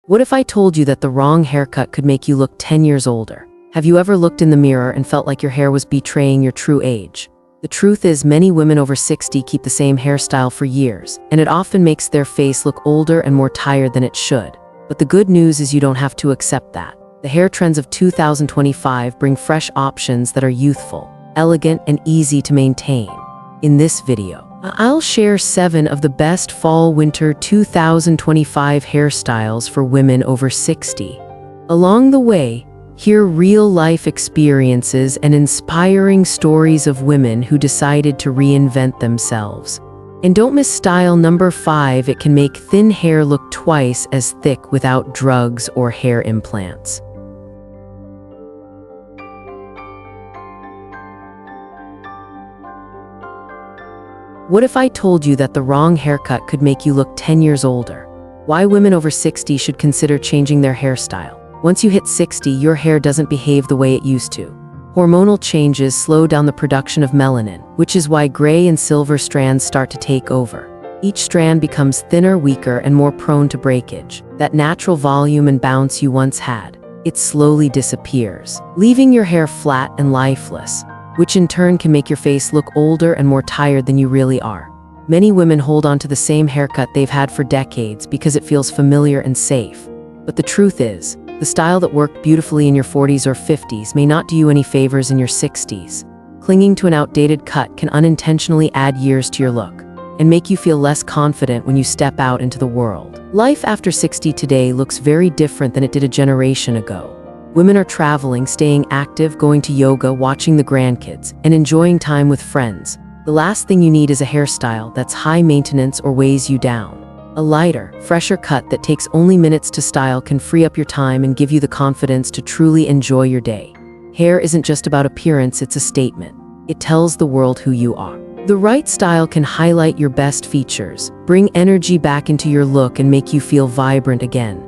What if I told you that the wrong haircut could make you look 10 years older? Have you ever looked in the mirror and felt like your hair was betraying your true age? The truth is, many women over 60 keep the same hairstyle for years, and it often makes their face look older and more tired than it should. But the good news is you don't have to accept that. The hair trends of 2025 bring fresh options that are youthful, elegant, and easy to maintain. In this video, I'll share 7 of the best fall-winter 2025 hairstyles for women over 60. Along the way, hear real-life experiences and inspiring stories of women who decided to reinvent themselves. And don't miss style number 5. It can make thin hair look twice as thick without drugs or hair implants. What if I told you that the wrong haircut could make you look 10 years older? Why women over 60 should consider changing their hairstyle. Once you hit 60, your hair doesn't behave the way it used to. Hormonal changes slow down the production of melanin, which is why gray and silver strands start to take over. Each strand becomes thinner, weaker, and more prone to breakage. That natural volume and bounce you once had, it slowly disappears, leaving your hair flat and lifeless, which in turn can make your face look older and more tired than you really are. Many women hold on to the same haircut they've had for decades because it feels familiar and safe. But the truth is, the style that worked beautifully in your 40s or 50s may not do you any favors in your 60s. Clinging to an outdated cut can unintentionally add years to your look and make you feel less confident when you step out into the world. Life after 60 today looks very different than it did a generation ago. Women are traveling, staying active, going to yoga, watching the grandkids, and enjoying time with friends. The last thing you need is a hairstyle that's high maintenance or weighs you down. A lighter, fresher cut that takes only minutes to style can free up your time and give you the confidence to truly enjoy your day. Hair isn't just about appearance, it's a statement. It tells the world who you are. The right style can highlight your best features, bring energy back into your look, and make you feel vibrant again.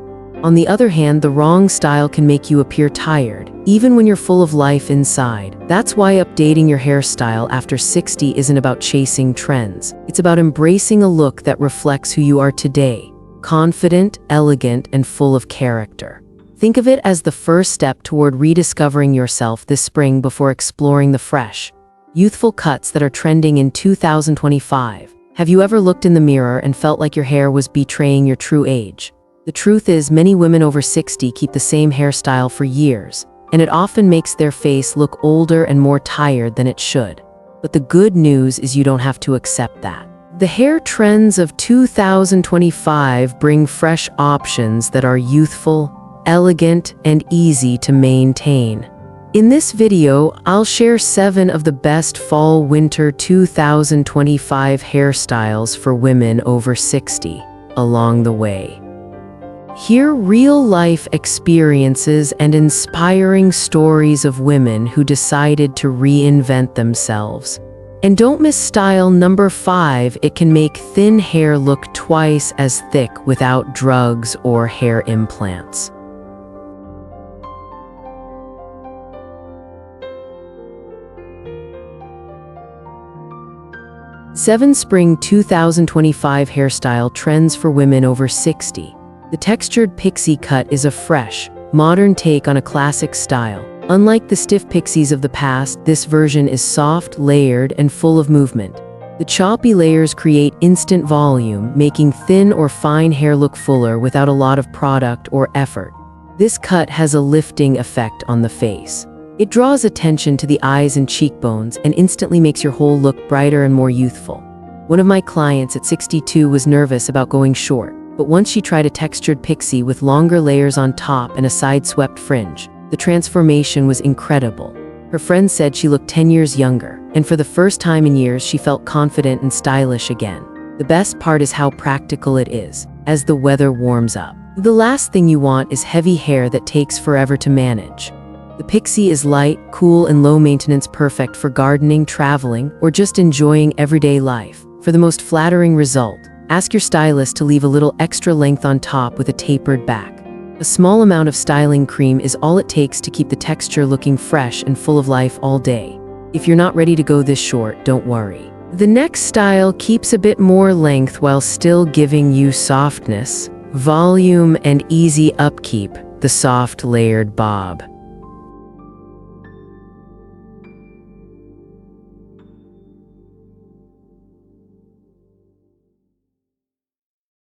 On the other hand, the wrong style can make you appear tired, even when you're full of life inside. That's why updating your hairstyle after 60 isn't about chasing trends. It's about embracing a look that reflects who you are today, confident, elegant, and full of character. Think of it as the first step toward rediscovering yourself this spring before exploring the fresh, youthful cuts that are trending in 2025. Have you ever looked in the mirror and felt like your hair was betraying your true age? The truth is, many women over 60 keep the same hairstyle for years, and it often makes their face look older and more tired than it should. But the good news is you don't have to accept that. The hair trends of 2025 bring fresh options that are youthful, elegant, and easy to maintain. In this video, I'll share 7 of the best fall-winter 2025 hairstyles for women over 60. Along the way, hear real-life experiences and inspiring stories of women who decided to reinvent themselves. And don't miss style number 5. It can make thin hair look twice as thick without drugs or hair implants. Seven Spring 2025 hairstyle trends for women over 60. The textured pixie cut is a fresh, modern take on a classic style. Unlike the stiff pixies of the past, this version is soft, layered, and full of movement. The choppy layers create instant volume, making thin or fine hair look fuller without a lot of product or effort. This cut has a lifting effect on the face. It draws attention to the eyes and cheekbones and instantly makes your whole look brighter and more youthful. One of my clients at 62 was nervous about going short. But once she tried a textured pixie with longer layers on top and a side-swept fringe, the transformation was incredible. Her friends said she looked 10 years younger, and for the first time in years she felt confident and stylish again. The best part is how practical it is, as the weather warms up. The last thing you want is heavy hair that takes forever to manage. The pixie is light, cool, and low maintenance, perfect for gardening, traveling, or just enjoying everyday life. For the most flattering result, ask your stylist to leave a little extra length on top with a tapered back. A small amount of styling cream is all it takes to keep the texture looking fresh and full of life all day. If you're not ready to go this short, don't worry. The next style keeps a bit more length while still giving you softness. volume, and easy upkeep, the soft layered bob.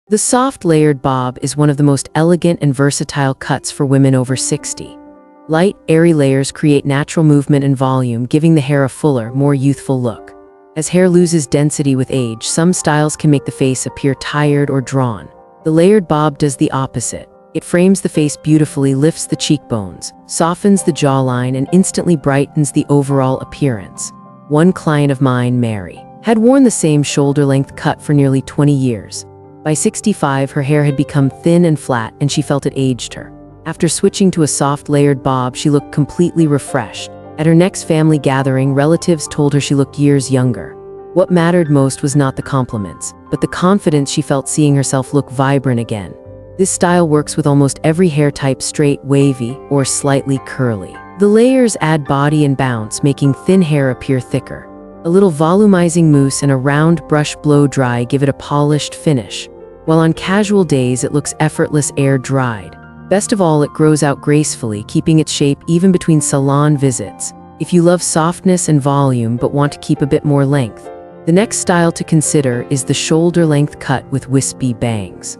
The soft layered bob is one of the most elegant and versatile cuts for women over 60. Light, airy layers create natural movement and volume, giving the hair a fuller, more youthful look. As hair loses density with age, some styles can make the face appear tired or drawn. The layered bob does the opposite. It frames the face beautifully, lifts the cheekbones, softens the jawline, and instantly brightens the overall appearance. One client of mine, Mary, had worn the same shoulder-length cut for nearly 20 years. By 65, her hair had become thin and flat, and she felt it aged her. After switching to a soft layered bob, she looked completely refreshed. At her next family gathering, relatives told her she looked years younger. What mattered most was not the compliments, but the confidence she felt seeing herself look vibrant again. This style works with almost every hair type, straight, wavy, or slightly curly. The layers add body and bounce, making thin hair appear thicker. A little volumizing mousse and a round brush blow dry give it a polished finish, while on casual days it looks effortless, air-dried. Best of all, it grows out gracefully, keeping its shape even between salon visits. If you love softness and volume but want to keep a bit more length, the next style to consider is the shoulder-length cut with wispy bangs.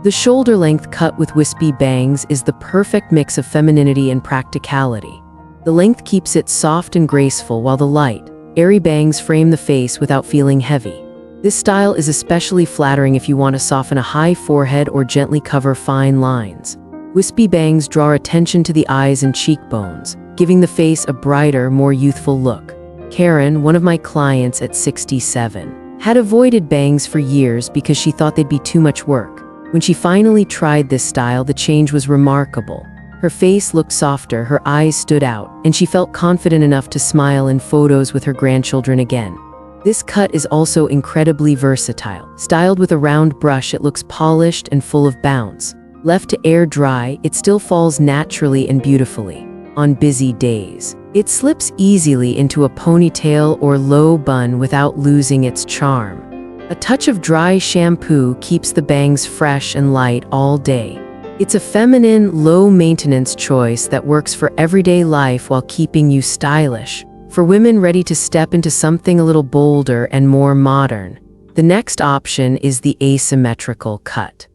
The shoulder-length cut with wispy bangs is the perfect mix of femininity and practicality. The length keeps it soft and graceful, while the light, airy bangs frame the face without feeling heavy. This style is especially flattering if you want to soften a high forehead or gently cover fine lines. Wispy bangs draw attention to the eyes and cheekbones, giving the face a brighter, more youthful look. Karen, one of my clients at 67, had avoided bangs for years because she thought they'd be too much work. When she finally tried this style, the change was remarkable. Her face looked softer, her eyes stood out, and she felt confident enough to smile in photos with her grandchildren again. This cut is also incredibly versatile. Styled with a round brush, it looks polished and full of bounce. Left to air dry, it still falls naturally and beautifully. On busy days, it slips easily into a ponytail or low bun without losing its charm. A touch of dry shampoo keeps the bangs fresh and light all day. It's a feminine, low-maintenance choice that works for everyday life while keeping you stylish. For women ready to step into something a little bolder and more modern, the next option is the asymmetrical cut.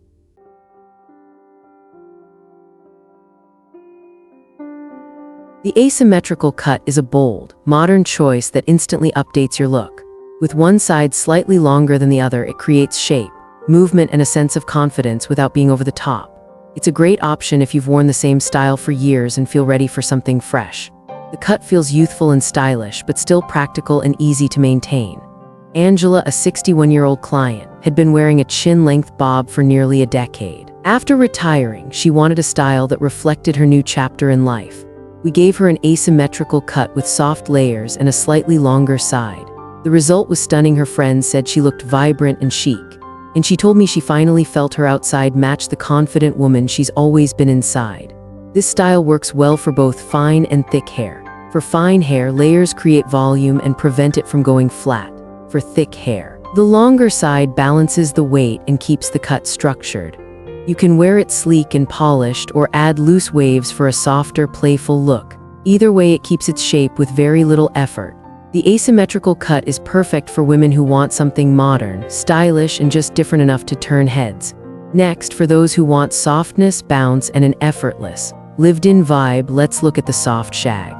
The asymmetrical cut is a bold, modern choice that instantly updates your look. With one side slightly longer than the other, it creates shape, movement, and a sense of confidence without being over the top. It's a great option if you've worn the same style for years and feel ready for something fresh. The cut feels youthful and stylish, but still practical and easy to maintain. Angela, a 61-year-old client, had been wearing a chin-length bob for nearly a decade. After retiring, she wanted a style that reflected her new chapter in life. We gave her an asymmetrical cut with soft layers and a slightly longer side. The result was stunning. Her friends said she looked vibrant and chic, and she told me she finally felt her outside matched the confident woman she's always been inside. This style works well for both fine and thick hair. For fine hair, layers create volume and prevent it from going flat. For thick hair, the longer side balances the weight and keeps the cut structured. You can wear it sleek and polished or add loose waves for a softer, playful look. Either way, it keeps its shape with very little effort. The asymmetrical cut is perfect for women who want something modern, stylish, and just different enough to turn heads. Next, for those who want softness, bounce, and an effortless, lived-in vibe, let's look at the soft shag.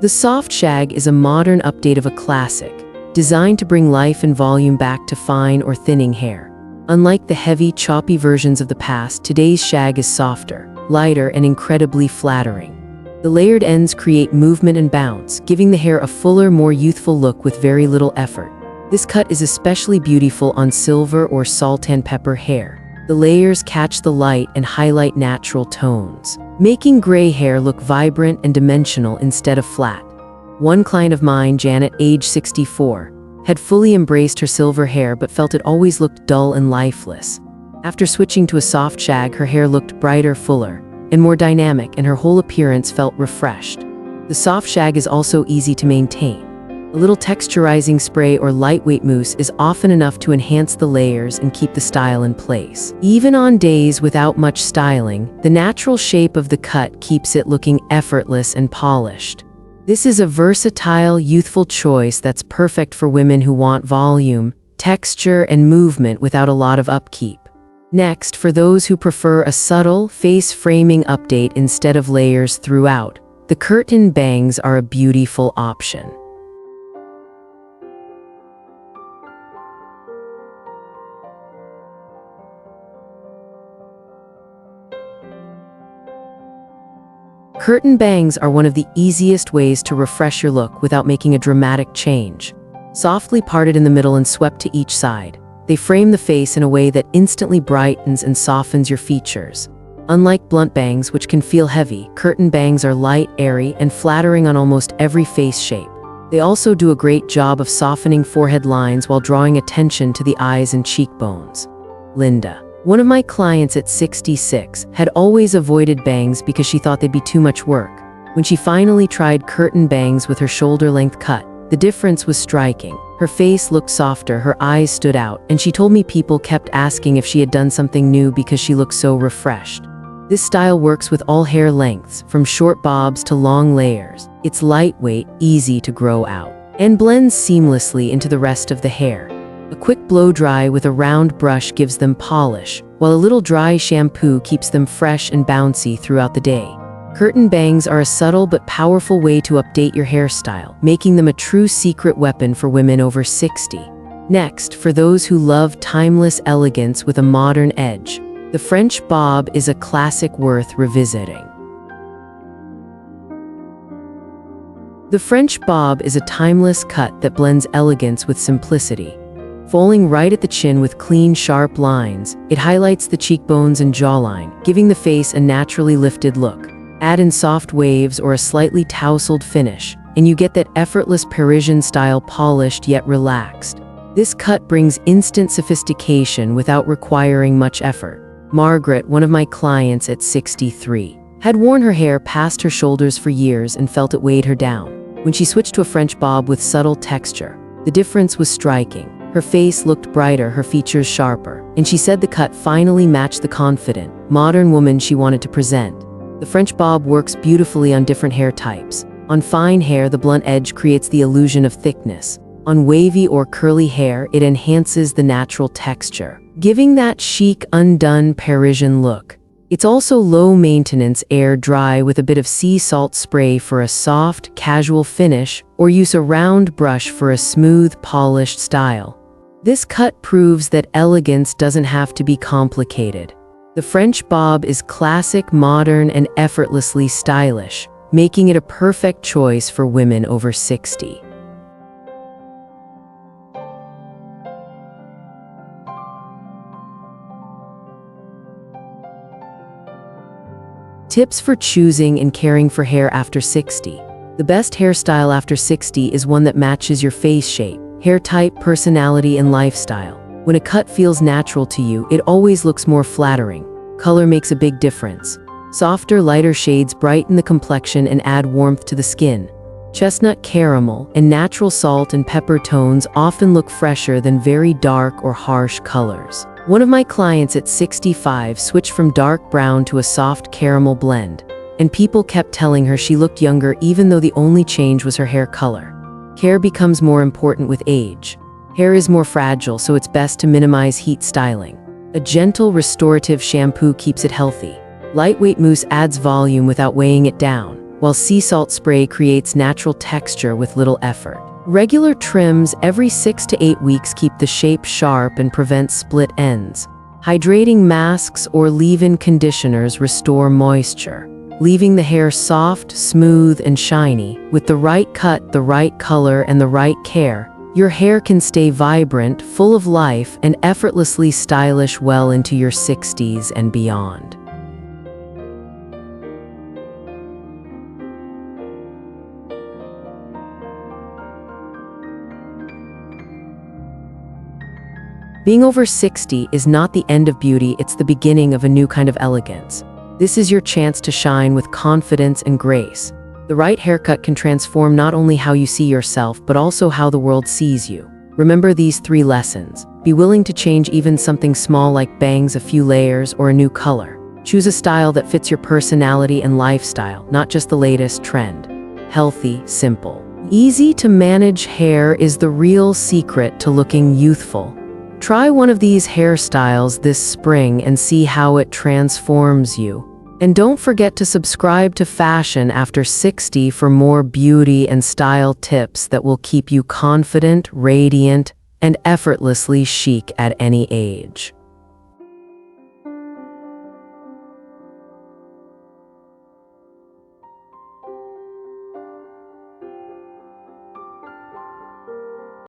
The soft shag is a modern update of a classic, designed to bring life and volume back to fine or thinning hair. Unlike the heavy, choppy versions of the past, today's shag is softer, lighter, and incredibly flattering. The layered ends create movement and bounce, giving the hair a fuller, more youthful look with very little effort. This cut is especially beautiful on silver or salt and pepper hair. The layers catch the light and highlight natural tones, making gray hair look vibrant and dimensional instead of flat. One client of mine, Janet, age 64, had fully embraced her silver hair but felt it always looked dull and lifeless. After switching to a soft shag, her hair looked brighter, fuller, and more dynamic, and her whole appearance felt refreshed. The soft shag is also easy to maintain. A little texturizing spray or lightweight mousse is often enough to enhance the layers and keep the style in place. Even on days without much styling, the natural shape of the cut keeps it looking effortless and polished. This is a versatile, youthful choice that's perfect for women who want volume, texture, and movement without a lot of upkeep. Next, for those who prefer a subtle, face-framing update instead of layers throughout, the curtain bangs are a beautiful option. Curtain bangs are one of the easiest ways to refresh your look without making a dramatic change. Softly parted in the middle and swept to each side, they frame the face in a way that instantly brightens and softens your features. Unlike blunt bangs, which can feel heavy, curtain bangs are light, airy, and flattering on almost every face shape. They also do a great job of softening forehead lines while drawing attention to the eyes and cheekbones. Linda, one of my clients at 66, had always avoided bangs because she thought they'd be too much work. When she finally tried curtain bangs with her shoulder-length cut, the difference was striking. Her face looked softer, her eyes stood out, and she told me people kept asking if she had done something new because she looked so refreshed. This style works with all hair lengths, from short bobs to long layers. It's lightweight, easy to grow out, and blends seamlessly into the rest of the hair. A quick blow-dry with a round brush gives them polish, while a little dry shampoo keeps them fresh and bouncy throughout the day. Curtain bangs are a subtle but powerful way to update your hairstyle, making them a true secret weapon for women over 60. Next, for those who love timeless elegance with a modern edge, the French bob is a classic worth revisiting. The French bob is a timeless cut that blends elegance with simplicity. Falling right at the chin with clean, sharp lines, it highlights the cheekbones and jawline, giving the face a naturally lifted look. Add in soft waves or a slightly tousled finish, and you get that effortless Parisian-style polished yet relaxed. This cut brings instant sophistication without requiring much effort. Margaret, one of my clients at 63, had worn her hair past her shoulders for years and felt it weighed her down. When she switched to a French bob with subtle texture, the difference was striking. Her face looked brighter, her features sharper, and she said the cut finally matched the confident, modern woman she wanted to present. The French bob works beautifully on different hair types. On fine hair, the blunt edge creates the illusion of thickness. On wavy or curly hair, it enhances the natural texture, giving that chic, undone Parisian look. It's also low maintenance, air dry with a bit of sea salt spray for a soft, casual finish, or use a round brush for a smooth, polished style. This cut proves that elegance doesn't have to be complicated. The French bob is classic, modern, and effortlessly stylish, making it a perfect choice for women over 60. Tips for choosing and caring for hair after 60. The best hairstyle after 60 is one that matches your face shape, hair type, personality, and lifestyle. When a cut feels natural to you, it always looks more flattering. Color makes a big difference. Softer, lighter shades brighten the complexion and add warmth to the skin. Chestnut, caramel, and natural salt and pepper tones often look fresher than very dark or harsh colors. One of my clients at 65 switched from dark brown to a soft caramel blend, and people kept telling her she looked younger even though the only change was her hair color. Care becomes more important with age. Hair is more fragile, so it's best to minimize heat styling. A gentle, restorative shampoo keeps it healthy. Lightweight mousse adds volume without weighing it down, while sea salt spray creates natural texture with little effort. Regular trims every 6 to 8 weeks keep the shape sharp and prevent split ends. Hydrating masks or leave-in conditioners restore moisture, leaving the hair soft, smooth, and shiny. With the right cut, the right color, and the right care, your hair can stay vibrant, full of life, and effortlessly stylish well into your 60s and beyond. Being over 60 is not the end of beauty, it's the beginning of a new kind of elegance. This is your chance to shine with confidence and grace. The right haircut can transform not only how you see yourself, but also how the world sees you. Remember these 3 lessons. Be willing to change even something small like bangs, a few layers, or a new color. Choose a style that fits your personality and lifestyle, not just the latest trend. Healthy, simple, easy to manage hair is the real secret to looking youthful. Try one of these hairstyles this spring and see how it transforms you. And don't forget to subscribe to Fashion After 60 for more beauty and style tips that will keep you confident, radiant, and effortlessly chic at any age.